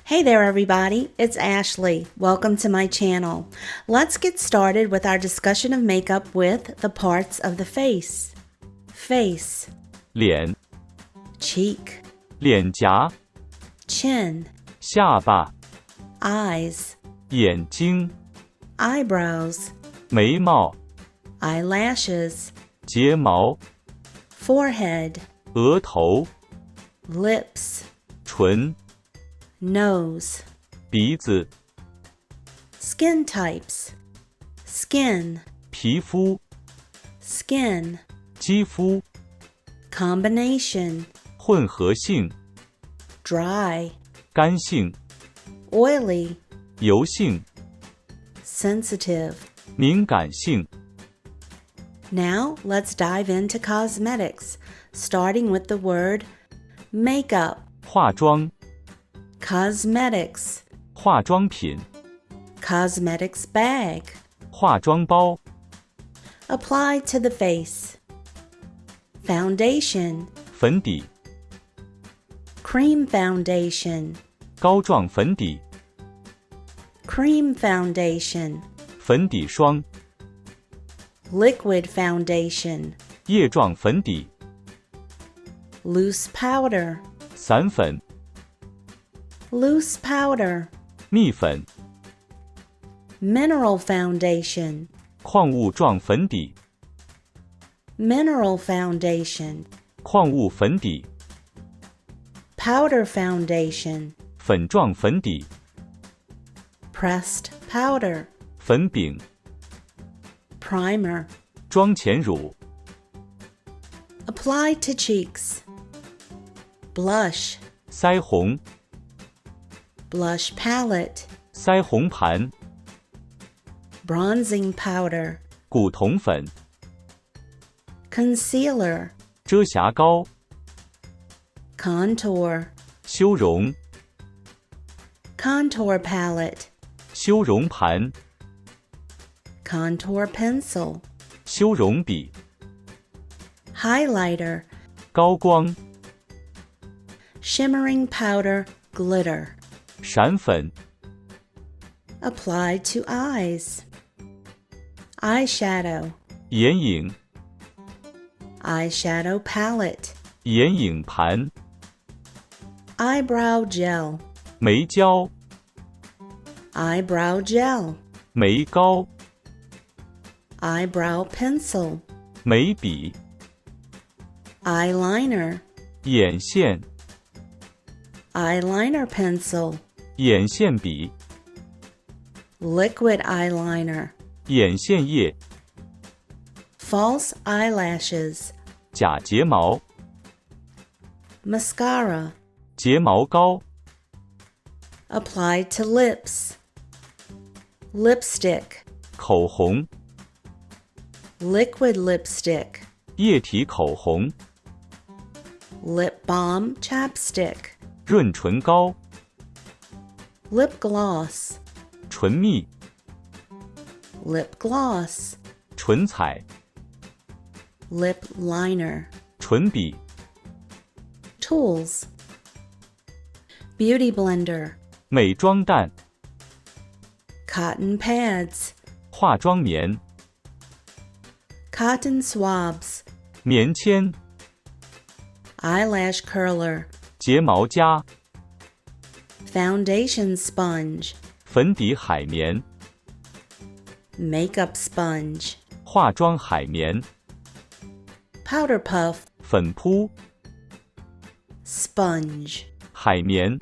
Hey there everybody, it's Ashley. Welcome to my channel. Let's get started with our discussion of makeup with the parts of the face. Face, 脸 cheek, 脸颊 chin, 下巴 eyes, 眼睛 eyebrows, 眉毛 eyelashes, 睫毛 forehead, 额头 lips, 唇 nose, 鼻子 skin types, skin, 皮肤 skin, 肌肤 combination, 混合性 dry, 干性 oily, 油性 sensitive. 敏感性 Now let's dive into cosmetics, starting with the word makeup. 化妆 Cosmetics, 化妆品 cosmetics bag. 化妆包 Apply to the face. Foundation, 粉底 cream foundation, 膏状粉底 cream foundation, 粉底霜 liquid foundation, 液状粉底 loose powder, 散粉 loose powder, 蜜粉 mineral foundation, 矿物状粉底 mineral foundation, 矿物粉底 powder foundation, 粉状粉底 pressed powder, 粉饼 primer. 妆前乳 Apply to cheeks. Blush, 腮红 blush palette, 腮红盘 bronzing powder, 古铜粉 concealer, 遮瑕膏 contour, 修容 contour palette, 修容盘 contour pencil, 修容笔 highlighter, 高光 shimmering powder, glitter. 闪粉 Apply to eyes. Eyeshadow, 眼影 eyeshadow palette, 眼影盘 eyebrow gel, 眉胶 eyebrow gel, 眉膏 eyebrow pencil, 眉笔 eyeliner, 眼线 eyeliner pencil, 眼线笔 liquid eyeliner, 眼线液 false eyelashes, 假睫毛 mascara. 睫毛膏 Apply to lips, lipstick, 口红 liquid lipstick, 液体口红 lip balm chapstick, 润唇膏 lip gloss, 唇蜜 lip gloss, 唇彩 lip liner. 唇笔 Tools, beauty blender, 美妆蛋 cotton pads, 化妆棉 cotton swabs, 棉签 eyelash curler, 睫毛夹 foundation sponge, 粉底海绵 makeup sponge, 化妆海绵 powder puff, 粉扑 sponge, 海绵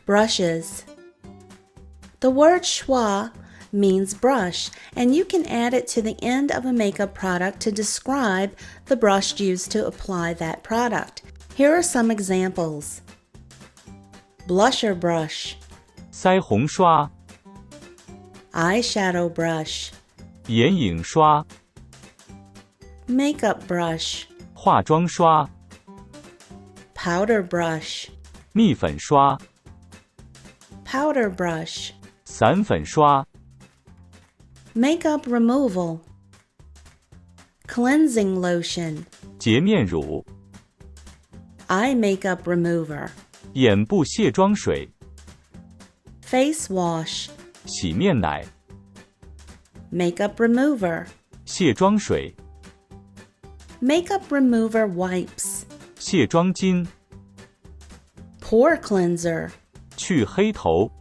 brushes. The word schwa means brush, and you can add it to the end of a makeup product to describe the brush used to apply that product. Here are some examples. Blusher brush, 腮红刷 eyeshadow brush, 眼影刷 makeup brush, 化妆刷 powder brush, 蜜粉刷 powder brush, 散粉刷 makeup removal, cleansing lotion, 洁面乳 eye makeup remover, 眼部卸妆水 face wash, 洗面奶、 makeup remover, 卸妆水、 makeup remover wipes, 卸妆巾、 pore cleanser, 去黑头、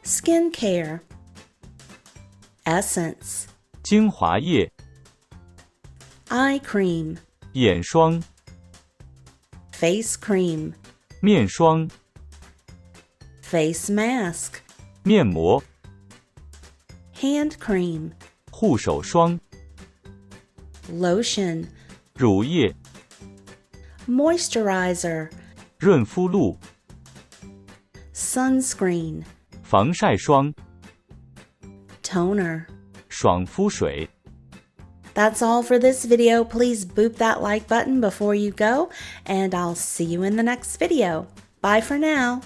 skin care, essence, 精华液、 eye cream, 眼霜、 face cream, 面霜、 face mask, 面膜、 hand cream, 护手霜、 lotion, 乳液、 moisturizer, 润肤露、 sunscreen, 防晒霜、 toner. 爽肤水。 That's all for this video. Please boop that like button before you go, and I'll see you in the next video. Bye for now.